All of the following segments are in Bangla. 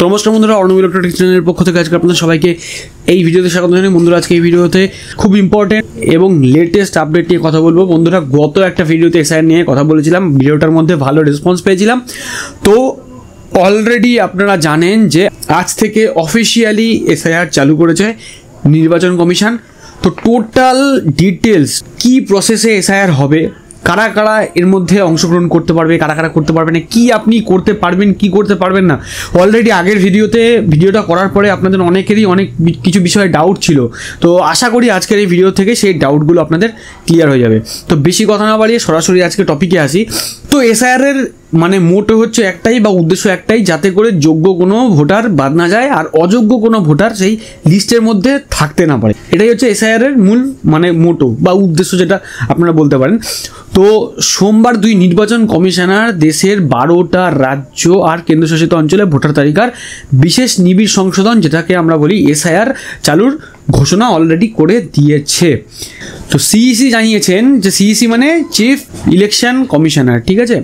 নমস্কার বন্ধুরা, অর্ণব ইলেকট্রনিক্স চ্যানেলের পক্ষ থেকে আজকে আপনাদের সবাইকে এই ভিডিওতে স্বাগত জানাই। বন্ধুরা, আজকে এই ভিডিওতে খুব ইম্পর্টেন্ট এবং লেটেস্ট আপডেট নিয়ে কথা বলবো। বন্ধুরা, গত একটা ভিডিওতে এসআইআর নিয়ে কথা বলেছিলাম, ভিডিওটার মধ্যে ভালো রেসপন্স পেয়েছিলাম। তো অলরেডি আপনারা জানেন যে আজ থেকে অফিসিয়ালি এসআইআর চালু করেছে নির্বাচন কমিশন। তো টোটাল ডিটেলস কি প্রসেসে এসআইআর হবে, কারা কারা এর মধ্যে অংশগ্রহণ করতে পারবে, কারা কারা করতে পারবে না, কি আপনি করতে পারবেন কি করতে পারবেন না, অলরেডি আগের ভিডিওটা করার পরে আপনাদের অনেকেরই অনেক কিছু বিষয়ে ডাউট ছিল। তো আশা করি আজকের এই ভিডিও থেকে সেই ডাউটগুলো আপনাদের ক্লিয়ার হয়ে যাবে। তো বেশি কথা না বাড়িয়ে সরাসরি আজকে টপিকে আসি। তো এসআইআরের মোটো হচ্ছে একটাই বা উদ্দেশ্য একটাই, যাতে করে যোগ্য কোনো ভোটার বাদ না যায় আর অযোগ্য কোনো ভোটার সেই লিস্টের মধ্যে থাকতে না পারে। এটাই হচ্ছে এসআইআরের মূল মোটো বা উদ্দেশ্য, যেটা আপনারা বলতে পারেন। তো সোমবার দুই নির্বাচন কমিশনার দেশের 12টা রাজ্য আর কেন্দ্রশাসিত অঞ্চলে ভোটার তালিকার বিশেষ নিবিড় সংশোধন, যেটাকে আমরা বলি এসআইআর, চালুর ঘোষণা অলরেডি করে দিয়েছে। তো সিইসি জানিয়েছেন যে সিইসি মানে চিফ ইলেকশন কমিশনার, ঠিক আছে।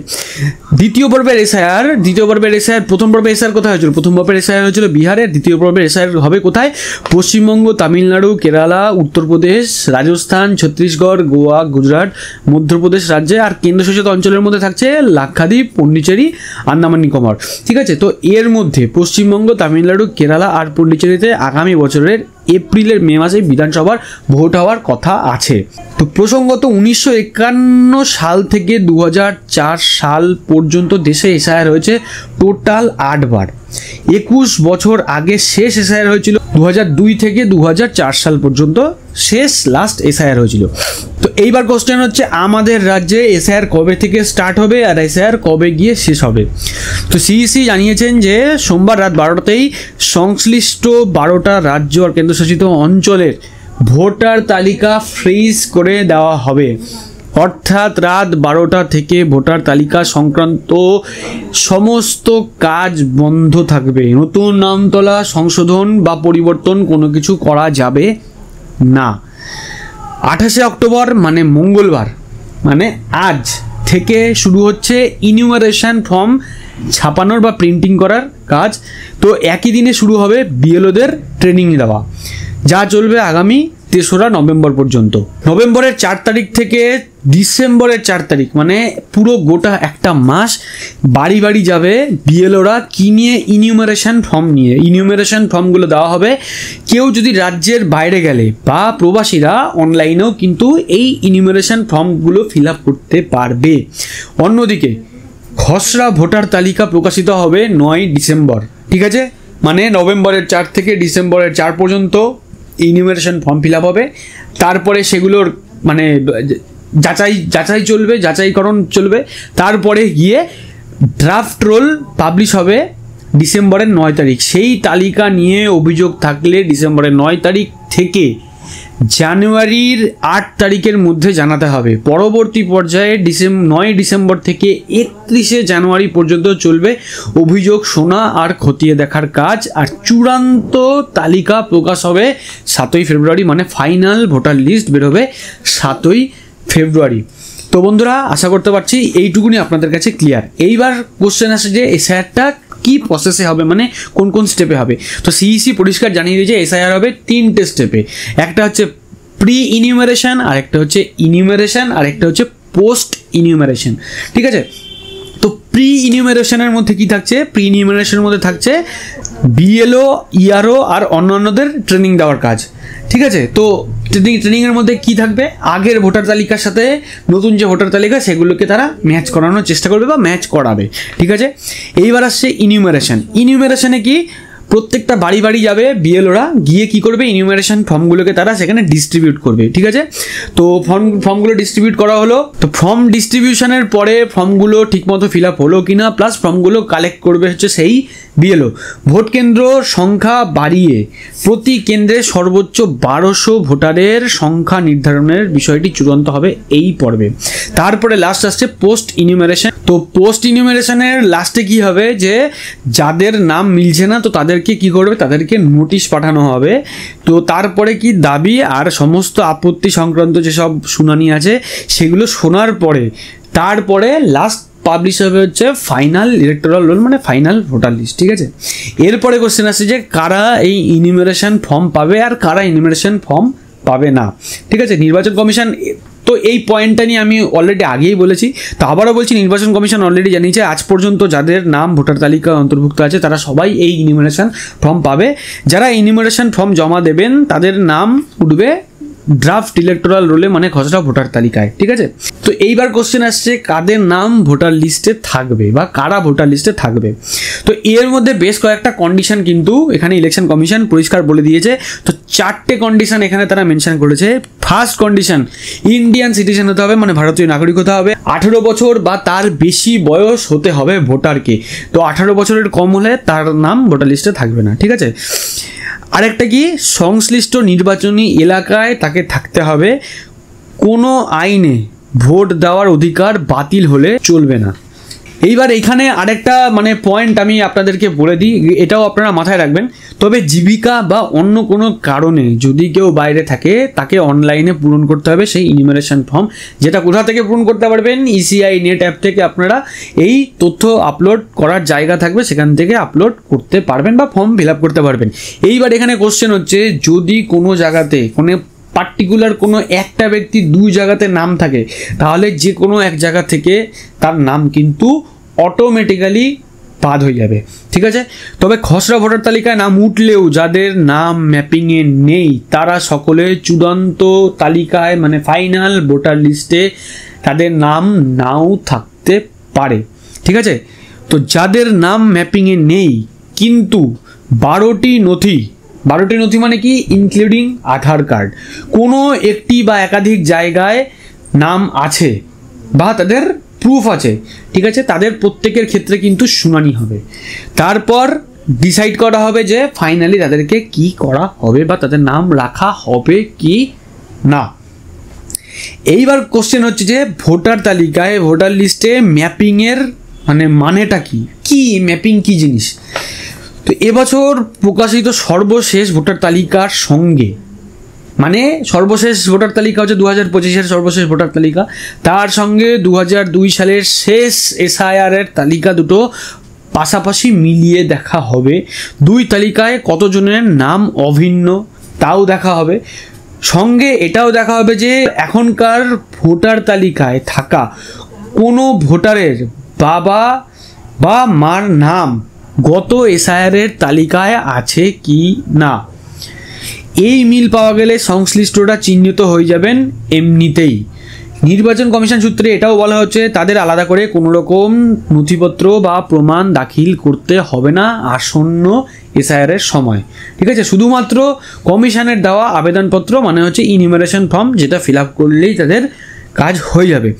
দ্বিতীয় পর্বের এসআইআর প্রথম পর্বের এসআইআর কোথায় হয়েছিল? প্রথম পর্বের এসআইআর হয়েছিল বিহারে। দ্বিতীয় পর্বের এসআইআর হবে কোথায়? পশ্চিমবঙ্গ, তামিলনাড়ু, কেরালা, উত্তরপ্রদেশ, রাজস্থান, ছত্তিশগড়, গোয়া, গুজরাট, মধ্যপ্রদেশ রাজ্যে। আর কেন্দ্রশাসিত অঞ্চলের মধ্যে থাকছে লাক্ষাদ্বীপ, পন্ডিচেরি, আন্দামান নিকোবর, ঠিক আছে। তো এর মধ্যে পশ্চিমবঙ্গ, তামিলনাড়ু, কেরালা আর পন্ডিচেরিতে আগামী বছরের এপ্রিলের মে মাসে বিধানসভার ভোট হওয়ার কথা আছে। তো প্রসঙ্গত 1951 সাল থেকে 2004 সাল পর্যন্ত দেশে এসআইআর হয়েছে টোটাল 8 বার। 21 বছর আগে শেষ এসআইআর হয়েছিল 2002 থেকে 2004 সাল পর্যন্ত লাস্ট এসআইআর হয়েছিল। তো এইবার কোশ্চেন হচ্ছে, আমাদের রাজ্যে এসআইআর কবে থেকে স্টার্ট হবে আর এসআইআর কবে গিয়ে শেষ হবে? তো সিইসি জানিয়েছেন যে সোমবার রাত 12টাতেই সংশ্লিষ্ট 12টা রাজ্য আর কেন্দ্রশাসিত অঞ্চলের ভোটার তালিকা ফ্রিজ করে দেওয়া হবে। অর্থাৎ রাত 12টা থেকে ভোটার তালিকা সংক্রান্ত সমস্ত কাজ বন্ধ থাকবে। নতুন নাম তোলা, সংশোধন বা পরিবর্তন কোনো কিছু করা যাবে না। 28শে অক্টোবর মানে মঙ্গলবার, মানে আজ থেকে শুরু হচ্ছে ইনিউমারেশন ফর্ম ছাপানোর বা প্রিন্টিং করার কাজ। তো একই দিনে শুরু হবে বিএলওদের ট্রেনিং দেওয়া, যা চলবে আগামী 3রা নভেম্বর পর্যন্ত। নভেম্বরের 4 তারিখ থেকে ডিসেম্বরের 4 তারিখ, মানে পুরো গোটা একটা মাস বাড়ি বাড়ি যাবে বিএলওরা। কি নিয়ে? ইনিউমারেশন ফর্ম নিয়ে। ইনিউমারেশন ফর্মগুলো দেওয়া হবে। কেউ যদি রাজ্যের বাইরে গেলে বা প্রবাসীরা অনলাইনেও কিন্তু এই ইনিউমারেশন ফর্মগুলো ফিল আপ করতে পারবে। অন্যদিকে খসড়া ভোটার তালিকা প্রকাশিত হবে 9 ডিসেম্বর, ঠিক আছে। মানে নভেম্বরের 4 থেকে ডিসেম্বরের 4 পর্যন্ত ইনিউমারেশন ফর্ম ফিল আপ হবে। তারপরে সেগুলোর যাচাইকরণ চলবে। তারপরে গিয়ে ড্রাফট রোল পাবলিশ হবে ডিসেম্বরের 9 তারিখ। সেই তালিকা নিয়ে অভিযোগ থাকলে ডিসেম্বরের 9 তারিখ থেকে জানুয়ারির 8 তারিখের মধ্যে জানাতে হবে। পরবর্তী পর্যায়ে 9 ডিসেম্বর থেকে 31শে জানুয়ারি পর্যন্ত চলবে অভিযোগ শোনা আর খতিয়ে দেখার কাজ। আর চূড়ান্ত তালিকা প্রকাশ হবে 7ই ফেব্রুয়ারি, মানে ফাইনাল ভোটার লিস্ট বেরোবে 7ই ফেব্রুয়ারি। তো বন্ধুরা, আশা করতে পারছি এইটুকুনি আপনাদের কাছে ক্লিয়ার। এইবার কোশ্চেন আসে যে এসআইআরটা কি প্রসেসে হবে, মানে কোন কোন স্টেপে হবে। তো সিইসি পরিষ্কার জানিয়ে দিয়েছে এসআইআর হবে 3টে স্টেপে। একটা হচ্ছে প্রি ইনিউমারেশন, আরেকটা হচ্ছে ইনিউমারেশন, আরেকটা হচ্ছে পোস্ট ইনিউমারেশন, ঠিক আছে। তো প্রি ইনিউমারেশনের মধ্যে কি থাকছে? প্রি ইনিউমারেশনের মধ্যে থাকছে বিএলও, ইআরও আর অন্যান্যদের ট্রেনিং দেওয়ার কাজ, ঠিক আছে। তো ট্রেনিংয়ের মধ্যে কি থাকবে? আগের ভোটার তালিকার সাথে নতুন যে ভোটার তালিকা সেগুলোকে তারা ম্যাচ করানোর চেষ্টা করবে বা ম্যাচ করাবে, ঠিক আছে। এইবার আসছে ইনিউমারেশন। ইনিউমারেশনে কি? প্রত্যেকটা বাড়ি বাড়ি যাবে বিএলওরা, গিয়ে কি করবে? ইনিউমারেশন ফর্মগুলোকে তারা সেখানে ডিস্ট্রিবিউট করবে, ঠিক আছে। তো ফর্মগুলো ডিস্ট্রিবিউট করা হলো। তো ফর্ম ডিস্ট্রিবিউশনের পরে ফর্মগুলো ঠিকমতো ফিল আপ হলো কিনা, প্লাস ফর্মগুলো কালেক্ট করবে হচ্ছে সেই বিএলও। ভোট কেন্দ্র সংখ্যা বাড়িয়ে প্রতি কেন্দ্রে সর্বোচ্চ 1200 ভোটারের সংখ্যা নির্ধারণের বিষয়টি চূড়ান্ত হবে এই পর্বে। তারপরে লাস্ট আসছে পোস্ট ইনিউমারেশন। তো পোস্ট ইনিউমারেশনের লাস্টে কি হবে? যে যাদের নাম মিলছে না, তো তাদেরকে কি করবে? তাদেরকে নোটিশ পাঠানো হবে। তো তারপরে কি দাবি আর সমস্ত আপত্তি সংক্রান্ত যেসব শুনানি আছে সেগুলো শোনার পরে তারপরে লাস্ট পাবলিশ হবে হচ্ছে ফাইনাল ইলেকটোরাল রোল, মানে ফাইনাল ভোটার লিস্ট। ঠিক আছে, এরপরে কোশ্চেন আসছে যে কারা এই ইনিউমারেশন ফর্ম পাবে আর কারা ইনিউমারেশন ফর্ম পাবে না। ঠিক আছে, নির্বাচন কমিশন তো এই পয়েন্টটা নিয়ে আমি অলরেডি আগেই বলেছি, তো আবারও বলছি, নির্বাচন কমিশন অলরেডি জানিয়েছে আজ পর্যন্ত যাদের নাম ভোটার তালিকায় অন্তর্ভুক্ত আছে তারা সবাই এই ইনিউমারেশন ফর্ম পাবে। যারা ইনিউমারেশন ফর্ম জমা দেবেন তাদের নাম উঠবে ড্রাফট ইলেকটোরাল রোলে, মানে খসড়া ভোটার তালিকায়। ঠিক আছে, তো এইবার কোশ্চেন আসছে কাদের নাম ভোটার লিস্টে থাকবে বা কারা ভোটার লিস্টে থাকবে। তো এর মধ্যে বেশ কয়েকটা কন্ডিশন কিন্তু এখানে ইলেকশন কমিশন পরিষ্কার বলে দিয়েছে। তো 4টে কন্ডিশন এখানে তারা মেনশন করেছে। ফার্স্ট কন্ডিশন, ইন্ডিয়ান সিটিজেন হতে হবে, মানে ভারতীয় নাগরিক হতে হবে, 18 বছর বা তার বেশি বয়স হতে হবে ভোটারকে। তো 18 বছরের কম হলে তার নাম ভোটার লিস্টে থাকবে না। ঠিক আছে, আরেকটা কি, সংশ্লিষ্ট নির্বাচনী এলাকায় তাকে থাকতে হবে, কোনো আইনে ভোট দেওয়ার অধিকার বাতিল হলে চলবে না। এইবার এখানে আরেকটা মানে পয়েন্ট আমি আপনাদেরকে বলে দিই, এটাও আপনারা মাথায় রাখবেন। তবে জীবিকা বা অন্য কোনো কারণে যদি কেউ বাইরে থাকে তাকে অনলাইনে পূরণ করতে হবে সেই ইনিউমারেশন ফর্ম, যেটা কোথা থেকে পূরণ করতে পারবেন, ইসিআই নেট অ্যাপ থেকে আপনারা এই তথ্য আপলোড করার জায়গা থাকবে, সেখান থেকে আপলোড করতে পারবেন বা ফর্ম ফিল আপ করতে পারবেন। এইবার এখানে কোশ্চেন হচ্ছে, যদি কোনো জায়গাতে কোনো পার্টিকুলার কোনো একটা ব্যক্তি 2 জায়গাতে নাম থাকে তাহলে যে কোনো এক জায়গা থেকে তার নাম কিন্তু অটোমেটিক্যালি বাদ হয়ে যাবে। ঠিক আছে, তবে খসড়া ভোটার তালিকায় নাম উঠলেও যাদের নাম ম্যাপিংয়ে নেই তারা সকলে চূড়ান্ত তালিকায় মানে ফাইনাল ভোটার লিস্টে তাদের নাম নাও থাকতে পারে। ঠিক আছে, তো যাদের নাম ম্যাপিংয়ে নেই কিন্তু 12টি নথি মানে কি, ইনক্লুডিং আধার কার্ড, কোনো একটি বা একাধিক জায়গায় নাম আছে বা তাদের প্রুফ আছে, ঠিক আছে, তাদের প্রত্যেকের ক্ষেত্রে কিন্তু শুনানি হবে। তারপর ডিসাইড করা হবে যে ফাইনালি তাদেরকে কি করা হবে বা তাদের নাম রাখা হবে কি না। এইবার কোশ্চেন হচ্ছে যে ভোটার তালিকায় ভোটার লিস্টে ম্যাপিংয়ের মানেটা কি, কি ম্যাপিং কি জিনিস। তো এবছর প্রকাশিত সর্বশেষ ভোটার তালিকার সঙ্গে, মানে সর্বশেষ ভোটার তালিকা হচ্ছে 2025-এর সর্বশেষ ভোটার তালিকা, তার সঙ্গে 2002 সালের শেষ এসআইআরের তালিকা দুটো পাশাপাশি মিলিয়ে দেখা হবে। 2 তালিকায় কতজনের নাম অভিন্ন তাও দেখা হবে। সঙ্গে এটাও দেখা হবে যে এখনকার ভোটার তালিকায় থাকা কোনো ভোটারের বাবা বা মার নাম গত এসআইআরের তালিকায় আছে কি না। এই মিল পাওয়া গেলে সংশ্লিষ্টরা চিহ্নিত হয়ে যাবেন এমনিতেই। নির্বাচন কমিশন সূত্রে এটাও বলা হচ্ছে তাদের আলাদা করে কোনো রকম নথিপত্র বা প্রমাণ দাখিল করতে হবে না আসন্ন এসআইআরের সময়। ঠিক আছে, শুধুমাত্র কমিশনের দেওয়া আবেদনপত্র মানে হচ্ছে ইনিউমারেশন ফর্ম, যেটা ফিল আপ করলেই তাদের কাজ হয়ে যাবে।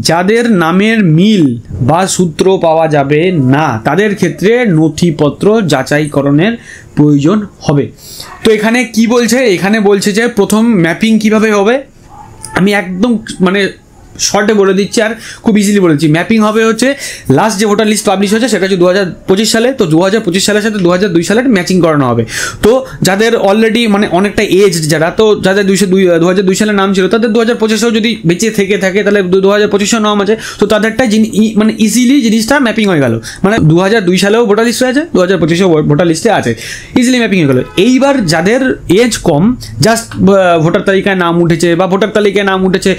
যাদের নামের মিল বা সূত্র পাওয়া যাবে না তাদের ক্ষেত্রে নথিপত্র যাচাইকরণের প্রয়োজন হবে। তো এখানে কি বলছে, এখানে বলছে যে প্রথম ম্যাপিং কিভাবে হবে, আমি একদম শর্টে বলে দিচ্ছি আর খুব ইজিলি বলেছি। ম্যাপিং হবে হচ্ছে লাস্ট যে ভোটার লিস্ট পাবলিশ হয়েছে সেটা হচ্ছে 2025 সালে, তো 2025 সালের সাথে 2002 সালের ম্যাচিং করানো হবে। তো যাদের অলরেডি অনেকটা এজ যারা, তো যাদের 2002 সালের নাম ছিল তাদের 2025-এও যদি বেঁচে থেকে থাকে তাহলে 2025-এও নাম আছে, তো তাদেরটা ইজিলি জিনিসটা ম্যাপিং হয়ে গেল। 2002 সালেও ভোটার লিস্ট হয়েছে, 2025-এও ভোটার লিস্টে আছে, ইজিলি ম্যাপিং হয়ে গেল। এইবার যাদের এজ কম, জাস্ট ভোটার তালিকায় নাম উঠেছে বা ভোটার তালিকায় নাম উঠেছে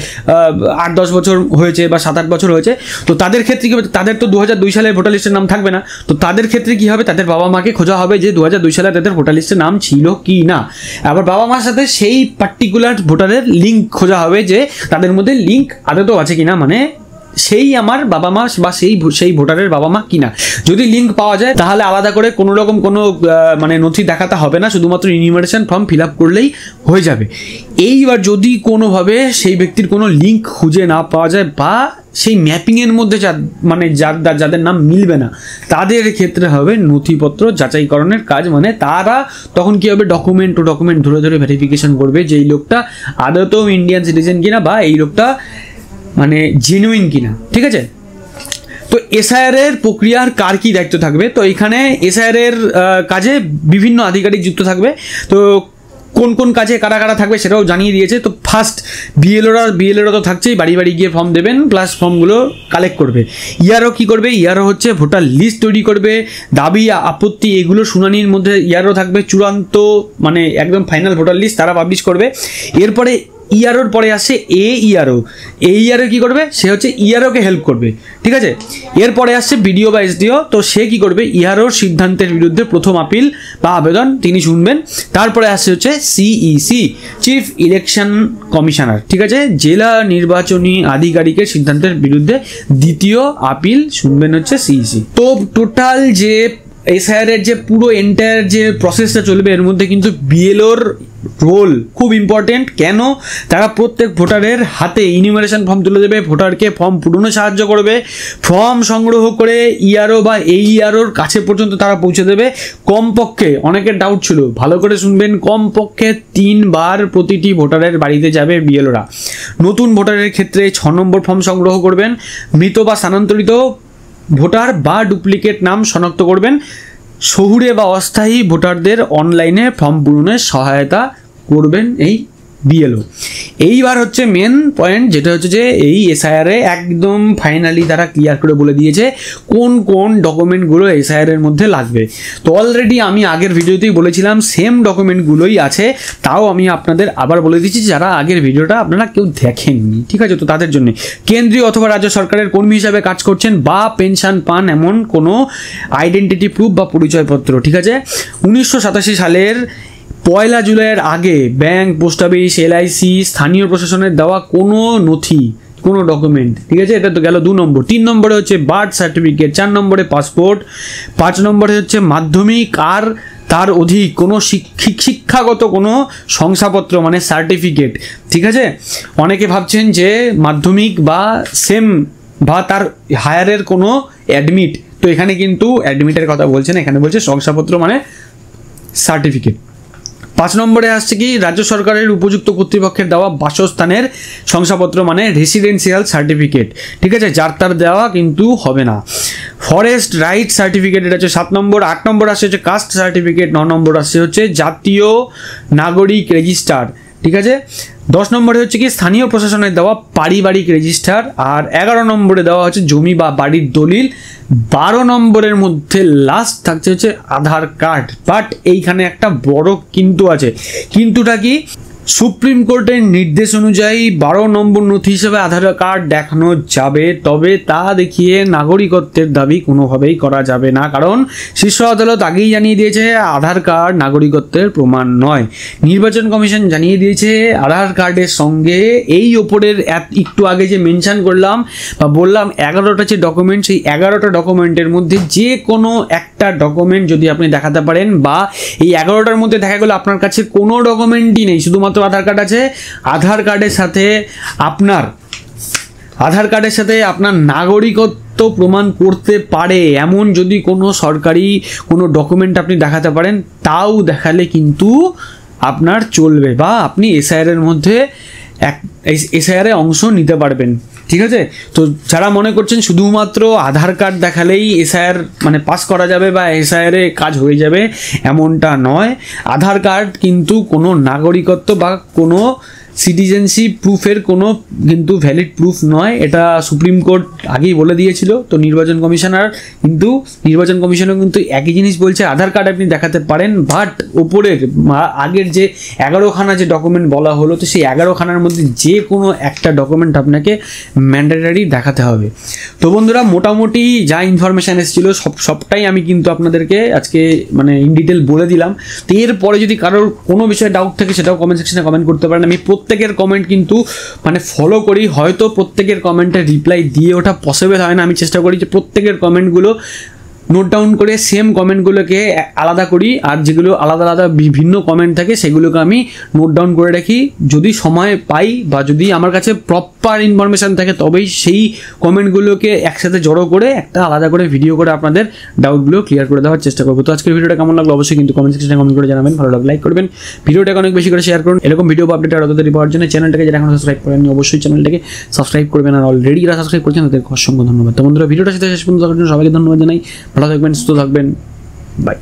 8-10 বছর হয়েছে বা 7-8 বছর হয়েছে, তো তাদের ক্ষেত্রে কি হবে, তাদের তো 2002 সালের ভোটার লিস্টের নাম থাকবে না। তো তাদের ক্ষেত্রে কি হবে, তাদের বাবা মাকে খোঁজা হবে যে 2002 সালে তাদের ভোটার লিস্টের নাম ছিল কি না। আবার বাবা মার সাথে সেই পার্টিকুলার ভোটারের লিঙ্ক খোঁজা হবে যে তাদের মধ্যে লিঙ্ক আদৌ আছে কিনা, সেই আমার বাবা মা বা সেই ভোটারের বাবা মা কিনা। যদি লিঙ্ক পাওয়া যায় তাহলে আলাদা করে কোনো রকম কোনো নথি দেখাতে হবে না, শুধুমাত্র ইনিউমারেশন ফর্ম ফিল আপ করলেই হয়ে যাবে। এইবার যদি কোনোভাবে সেই ব্যক্তির কোনো লিঙ্ক খুঁজে না পাওয়া যায় বা সেই ম্যাপিংয়ের মধ্যে যাদের নাম মিলবে না তাদের ক্ষেত্রে হবে নথিপত্র যাচাইকরণের কাজ। তারা তখন কি হবে, ডকুমেন্ট ধরে ধরে ভেরিফিকেশন করবে যে এই লোকটা আদতেও ইন্ডিয়ান সিটিজেন কিনা বা এই লোকটা জেনুইন কিনা। ঠিক আছে, তো এসআইআর এর প্রক্রিয়ার কার কি দায়িত্ব থাকবে, তো এখানে এসআইআর এর কাজে বিভিন্ন আধিকারিক যুক্ত থাকবে। তো কোন কোন কাজে কারা কারা থাকবে সেটাও জানিয়ে দিয়েছে। তো ফার্স্ট বিএলওরা তো থাকছেই, বাড়ি বাড়ি গিয়ে ফর্ম দেবেন, প্লাস ফর্মগুলো কালেক্ট করবে। ইয়ারও কি করবে, ইয়ারও হচ্ছে ভোটার লিস্ট তৈরি করবে, দাবি আপত্তি এগুলো শুনানির মধ্যে ইয়ারও থাকবে, চূড়ান্ত মানে একদম ফাইনাল ভোটার লিস্ট তারা পাবলিশ করবে। এরপরে ইআরওর পরে আসছে ইআরও কি করবে, সে হচ্ছে ইআরওকে হেল্প করবে, ঠিক আছে। এরপরে আসছে বিডিও বা এসডিও, তো সে কি করবে, ইআরওর সিদ্ধান্তের বিরুদ্ধে প্রথম আপিল বা আবেদন তিনি শুনবেন। তারপরে আসছে হচ্ছে সিইসি, চিফ ইলেকশন কমিশনার, ঠিক আছে, জেলা নির্বাচনী আধিকারিকের সিদ্ধান্তের বিরুদ্ধে দ্বিতীয় আপিল শুনবেন হচ্ছে সিইসি। তো টোটাল যে এসআইআর যে পুরো এন্টায়ার যে প্রসেসটা চলবে, এর মধ্যে কিন্তু বিএলওর রোল খুব ইম্পর্টেন্ট। কেন, তারা প্রত্যেক ভোটারের হাতে ইনিউমারেশন ফর্ম তুলে দেবে, ভোটারকে ফর্ম পূরণে সাহায্য করবে, ফর্ম সংগ্রহ করে ইআরও বা ইআরওর কাছে পর্যন্ত তারা পৌঁছে দেবে। কমপক্ষে, অনেকের ডাউট ছিল, ভালো করে শুনবেন, কমপক্ষে 3 বার প্রতিটি ভোটারের বাড়িতে যাবে বিএলওরা। নতুন ভোটারের ক্ষেত্রে 6 নম্বর ফর্ম সংগ্রহ করবেন, মৃত বা স্থানান্তরিত ভোটার বা ডুপ্লিকেট নাম শনাক্ত করবেন, শহুরে বা অস্থায়ী ভোটারদের অনলাইনে ফর্ম পূরণে সহায়তা করবেন এই বিএলও। এইবার হচ্ছে মেন পয়েন্ট, যেটা হচ্ছে যে এই এসআইআরে একদম ফাইনালি তারা ক্লিয়ার করে বলে দিয়েছে কোন কোন ডকুমেন্টগুলো এসআইআরের মধ্যে লাগবে। তো অলরেডি আমি আগের ভিডিওতেই বলেছিলাম সেম ডকুমেন্টগুলোই আছে, তাও আমি আপনাদের আবার বলে দিচ্ছি যারা আগের ভিডিওটা আপনারা কেউ দেখেননি, ঠিক আছে। তো তাদের জন্য কেন্দ্রীয় অথবা রাজ্য সরকারের কর্মী হিসাবে কাজ করছেন বা পেনশন পান এমন কোনো আইডেন্টিটি প্রুফ বা পরিচয়পত্র, ঠিক আছে। 1987 সালের 1 জুলাইয়ের আগে ব্যাংক, পোস্ট অফিস, এলআইসি, স্থানীয় প্রশাসনের দেওয়া কোনো নথি, কোনো ডকুমেন্ট, ঠিক আছে। এটা তো গেল 2 নম্বর। 3 নম্বরে হচ্ছে বার্থ সার্টিফিকেট, 4 নম্বরে পাসপোর্ট, 5 নম্বরে হচ্ছে মাধ্যমিক আর তার অধিক কোনো শিক্ষাগত কোনো শংসাপত্র মানে সার্টিফিকেট, ঠিক আছে। অনেকে ভাবছেন যে মাধ্যমিক বা সেম বা তার হায়ারের কোনো অ্যাডমিট, তো এখানে কিন্তু অ্যাডমিটের কথা বলছে না, এখানে বলছে শংসাপত্র মানে সার্টিফিকেট। 5 নম্বরে আসছে কি, রাজ্য সরকারের উপযুক্ত কর্তৃপক্ষের দেওয়া বাসস্থানের শংসাপত্র মানে রেসিডেন্সিয়াল সার্টিফিকেট, ঠিক আছে, যার তার দেওয়া কিন্তু হবে না। ফরেস্ট রাইট সার্টিফিকেট, এটা হচ্ছে 7 নম্বর। 8 নম্বর আসছে হচ্ছে কাস্ট সার্টিফিকেট, 9 নম্বর আসছে হচ্ছে জাতীয় নাগরিক রেজিস্টার, ঠিক আছে। 10 নম্বরে হচ্ছে কি স্থানীয় প্রশাসনের দেওয়া পারিবারিক রেজিস্টার, আর 11 নম্বরে দেওয়া হচ্ছে জমি বা বাড়ির দলিল। 12 নম্বরের মধ্যে লাস্ট থাকছে হচ্ছে আধার কার্ড। বাট এইখানে একটা বড় কিন্তু আছে, কিন্তুটা কি, সুপ্রিম কোর্টের নির্দেশ অনুযায়ী 12 নম্বর নথি হিসেবে আধার কার্ড দেখানো যাবে, তবে তা দেখিয়ে নাগরিকত্বের দাবি কোনোভাবেই করা যাবে না, কারণ শীর্ষ আদালত আগেই জানিয়ে দিয়েছে আধার কার্ড নাগরিকত্বের প্রমাণ নয়। নির্বাচন কমিশন জানিয়ে দিয়েছে আধার কার্ডের সঙ্গে এই ওপরের একটু আগে যে মেনশন করলাম বা বললাম 11টা যে ডকুমেন্ট, সেই 11টা ডকুমেন্টের মধ্যে যে কোনো একটা ডকুমেন্ট যদি আপনি দেখাতে পারেন, বা এই 11টার মধ্যে দেখা গেলো আপনার কাছে কোনো ডকুমেন্টই নেই, শুধুমাত্র আধার কার্ড আছে, আধার কার্ডের সাথে আপনার নাগরিকত্ব প্রমাণ করতে পারে এমন যদি কোনো সরকারি কোনো ডকুমেন্ট আপনি দেখাতে পারেন, তাও দেখালে কিন্তু আপনার চলবে, বা আপনি এসআইআরের মধ্যে এসআইআরে অংশ নিতে পারবেন, ঠিক আছে। তো যারা মনে করছেন শুধুমাত্র আধার কার্ড দেখালেই এসআইআর মানে পাস করা যাবে বা এসআইআরে কাজ হয়ে যাবে, এমনটা নয়। আধার কার্ড কিন্তু কোনো নাগরিকত্ব বা কোনো সিটিজেনশিপ প্রুফের কোনো কিন্তু ভ্যালিড প্রুফ নয়, এটা সুপ্রিম কোর্ট আগেই বলে দিয়েছিল। তো নির্বাচন কমিশনও কিন্তু একই জিনিস বলছে, আধার কার্ড আপনি দেখাতে পারেন, বাট ওপরের আগের যে 11খানা যে ডকুমেন্ট বলা হলো, তো সেই 11খানার মধ্যে যে কোনো একটা ডকুমেন্ট আপনাকে ম্যান্ডেটারি দেখাতে হবে। তো বন্ধুরা, মোটামুটি যা ইনফরমেশান এসেছিলো সবটাই আমি কিন্তু আপনাদেরকে আজকে মানে ইন ডিটেল বলে দিলাম। তো এরপরে যদি কারোর কোনো বিষয়ে ডাউট থাকে সেটাও কমেন্ট সেকশনে কমেন্ট করতে পারেন। আমি প্রত্যেকের কমেন্ট কিন্তু মানে ফলো করি, হয়তো প্রত্যেকের কমেন্টে রিপ্লাই দিয়ে ওঠা পসিবল হয় না, আমি চেষ্টা করি যে প্রত্যেকের কমেন্টগুলো নোট ডাউন করে সেম কমেন্টগুলোকে আলাদা করি, আর যেগুলো আলাদা আলাদা বিভিন্ন কমেন্ট থাকে সেগুলোকে আমি নোট ডাউন করে রাখি। যদি সময় পাই বা যদি আমার কাছে প্রপার ইনফরমেশান থাকে তবেই সেই কমেন্টগুলোকে একসাথে জড়ো করে একটা আলাদা করে ভিডিও করে আপনাদের ডাউটগুলো ক্লিয়ার করে দেওয়ার চেষ্টা করবো। তো আজকের ভিডিওটা কেমন লাগলো অবশ্যই কিন্তু কমেন্ট সেকশনে কমেন্ট করে জানাবেন, ভালো লাগলে লাইক করবেন, ভিডিওটাকে অনেক বেশি করে শেয়ার করুন। এরকম ভিডিও বা আপডেট আরও তাড়াতাড়ি পাওয়ার জন্য চ্যানেলটাকে যারা এখনো সাবস্ক্রাইব করেননি অবশ্যই চ্যানেলটাকে সাবস্ক্রাইব করবেন, আর অলরেডি যারা সাবস্ক্রাইব করছেন তাদেরকে অসংখ্য ধন্যবাদ। তো বন্ধুরা, ভিডিওটা সাথে শেষ পর্যন্ত দেখার জন্য সবাইকে ধন্যবাদ জানাই, ভালো থাকবেন, সুস্থ থাকবেন, বাই।